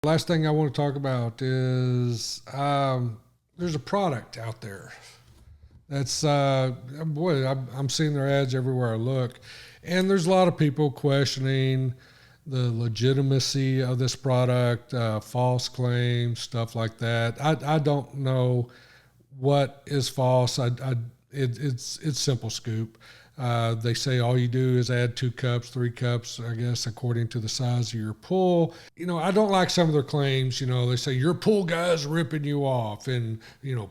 Last thing I want to talk about is there's a product out there that's, boy, I'm seeing their ads everywhere I look. And there's a lot of people questioning the legitimacy of this product, false claims, stuff like that. I don't know what is false. It's simple scoop. They say all you do is add 2 cups, 3 cups, I guess, according to the size of your pool. I don't like some of their claims. They say your pool guy's ripping you off and,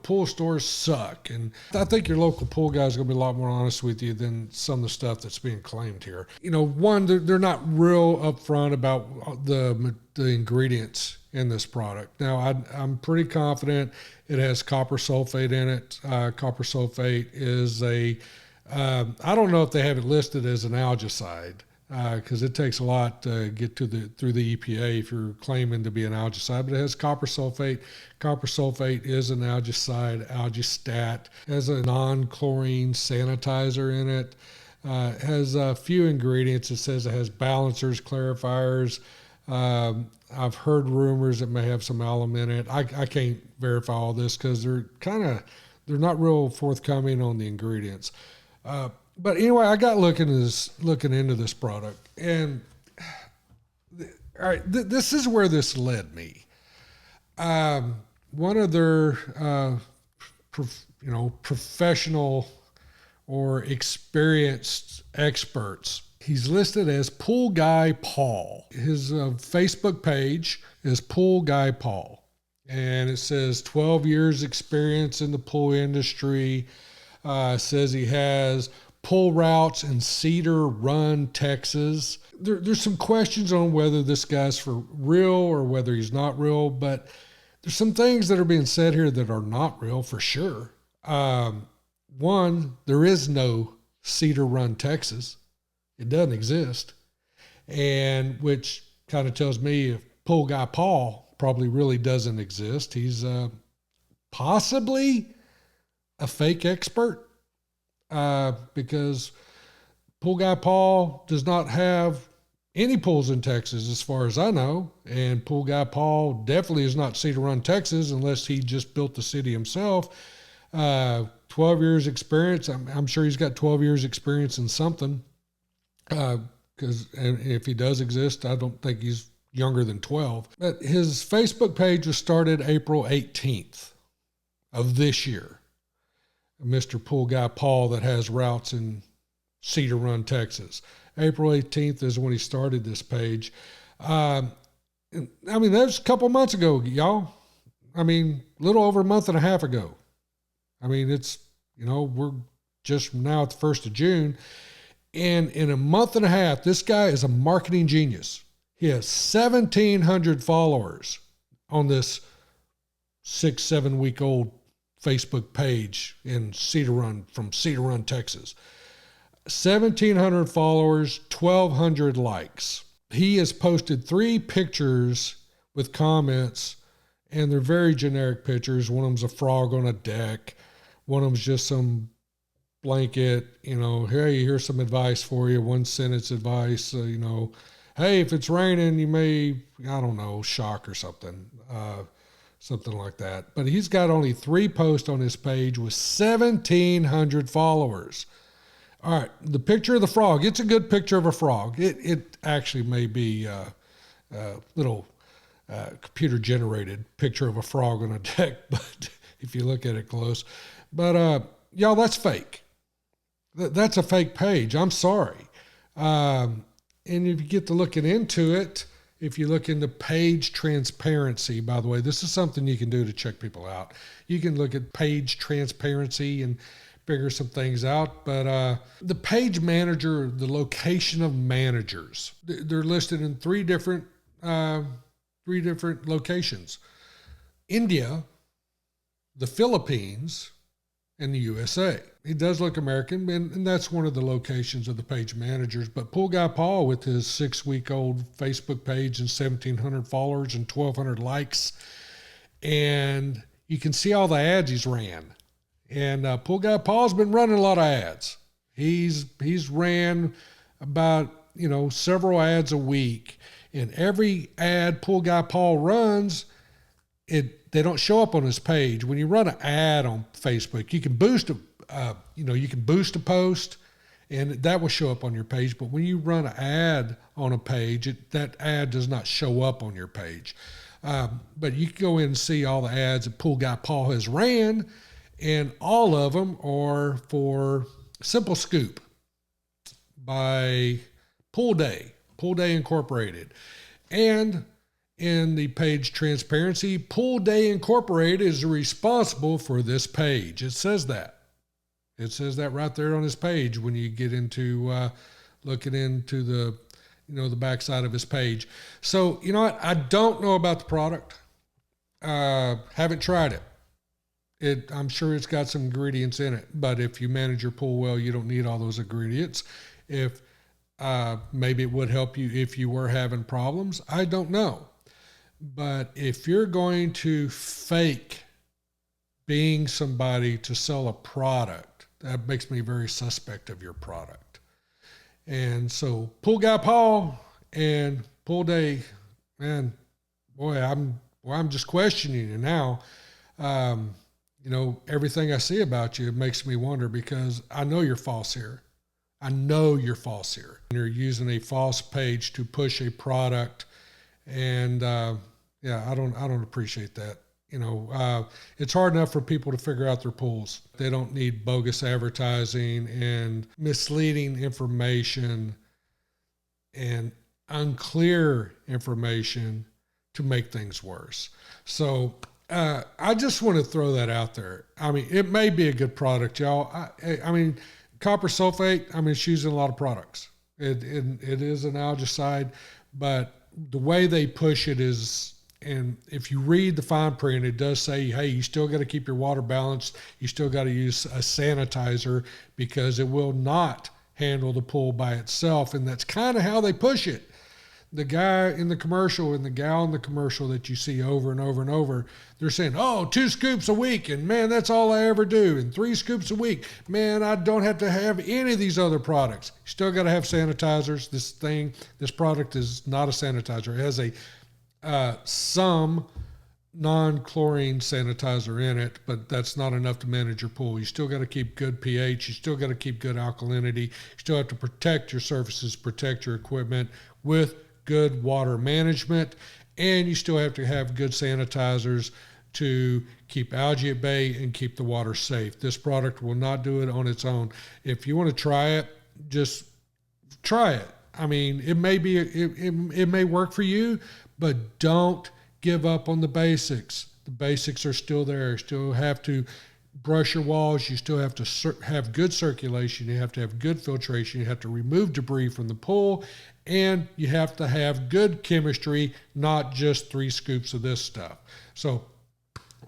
pool stores suck. And I think your local pool guy's going to be a lot more honest with you than some of the stuff that's being claimed here. One, they're not real upfront about the ingredients in this product. Now, I'm pretty confident it has copper sulfate in it. Copper sulfate is I don't know if they have it listed as an algaecide because it takes a lot to get through the EPA if you're claiming to be an algaecide, but it has copper sulfate. Copper sulfate is an algaecide, algistat. It has a non-chlorine sanitizer in it. It has a few ingredients. It says it has balancers, clarifiers. I've heard rumors it may have some alum in it. I can't verify all this because they're not real forthcoming on the ingredients. But anyway, I got looking into this product, and all right, this is where this led me. One of their, professional or experienced experts, he's listed as Pool Guy Paul. His Facebook page is Pool Guy Paul, and it says 12 years experience in the pool industry. Says he has pool routes in Cedar Run, Texas. There's some questions on whether this guy's for real or whether he's not real, but there's some things that are being said here that are not real for sure. One, there is no Cedar Run, Texas. It doesn't exist. And which kind of tells me if Pool Guy Paul probably really doesn't exist. He's possibly a fake expert because Pool Guy Paul does not have any pools in Texas as far as I know, and Pool Guy Paul definitely is not Cedar Run, Texas, unless he just built the city himself. 12 years experience. I'm sure he's got 12 years experience in something because if he does exist, I don't think he's younger than 12. But his Facebook page was started April 18th of this year. Mr. Pool Guy Paul that has routes in Cedar Run, Texas. April 18th is when he started this page. That was a couple months ago, y'all. A little over a month and a half ago. It's, we're just now at the 1st of June. And in a month and a half, this guy is a marketing genius. He has 1,700 followers on this 6-7 week old Facebook page in Cedar Run, from Cedar Run, Texas. 1,700 followers, 1,200 likes. He has posted 3 pictures with comments, and they're very generic pictures. One of them's a frog on a deck. One of them's just some blanket, hey, here's some advice for you, 1-sentence advice, hey, if it's raining, you may, shock or something. Something like that. But he's got only 3 posts on his page with 1,700 followers. All right, the picture of the frog. It's a good picture of a frog. It actually may be a little computer-generated picture of a frog on a deck, but if you look at it close. But, y'all, that's fake. That's a fake page. I'm sorry. And if you get to looking into it, if you look into page transparency, by the way, this is something you can do to check people out. You can look at page transparency and figure some things out. But the page manager, the location of managers, they're listed in 3 different locations: India, the Philippines, and the USA. He does look American, and that's one of the locations of the page managers. But Pool Guy Paul, with his 6-week-old Facebook page and 1,700 followers and 1,200 likes, and you can see all the ads he's ran. And Pool Guy Paul's been running a lot of ads. He's ran about several ads a week, And every ad Pool Guy Paul runs, they don't show up on his page. When you run an ad on Facebook, you can boost a post, and that will show up on your page. But when you run an ad on a page, that ad does not show up on your page. But you can go in and see all the ads that Pool Guy Paul has ran, and all of them are for Simple Scoop by Pool Day Incorporated. And in the page transparency, Pool Day Incorporated is responsible for this page. It says that. It says that right there on his page when you get into looking into the backside of his page. So, you know what? I don't know about the product. Haven't tried it. I'm sure it's got some ingredients in it, but if you manage your pool well, you don't need all those ingredients. If maybe it would help you if you were having problems. I don't know. But if you're going to fake being somebody to sell a product, that makes me very suspect of your product. And so Pool Guy Paul and Pool Day, man, boy, I'm just questioning you now. Everything I see about you, it makes me wonder, because I know you're false here. You're using a false page to push a product, and I don't appreciate that. It's hard enough for people to figure out their pools. They don't need bogus advertising and misleading information and unclear information to make things worse. So I just want to throw that out there. I mean, it may be a good product, y'all. I mean, copper sulfate, it's used in a lot of products. It is an algaecide, but the way they push it is, and if you read the fine print, it does say, hey, you still got to keep your water balanced. You still got to use a sanitizer, because it will not handle the pool by itself. And that's kind of how they push it. The guy in the commercial and the gal in the commercial that you see over and over and over, they're saying, 2 scoops a week, and man, that's all I ever do, and 3 scoops a week. Man, I don't have to have any of these other products. You still got to have sanitizers. This product is not a sanitizer. It has some non-chlorine sanitizer in it, but that's not enough to manage your pool. You still got to keep good pH. You still got to keep good alkalinity. You still have to protect your surfaces, protect your equipment with good water management, and you still have to have good sanitizers to keep algae at bay and keep the water safe. This product will not do it on its own. If you want to try it, just try it. It may work for you, but don't give up on the basics. The basics are still there. You still have to brush your walls. You still have to have good circulation. You have to have good filtration. You have to remove debris from the pool, and you have to have good chemistry, not just 3 scoops of this stuff. So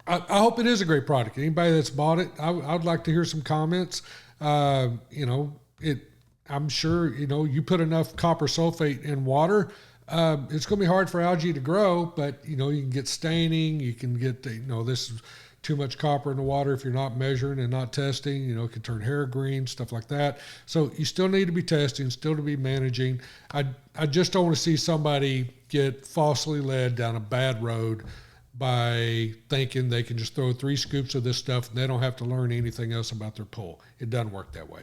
I hope it is a great product. Anybody that's bought it, I'd like to hear some comments. I'm sure, you put enough copper sulfate in water, it's going to be hard for algae to grow, but, you can get staining. You can get, this is too much copper in the water if you're not measuring and not testing. It can turn hair green, stuff like that. So you still need to be testing, still to be managing. I just don't want to see somebody get falsely led down a bad road by thinking they can just throw 3 scoops of this stuff and they don't have to learn anything else about their pool. It doesn't work that way.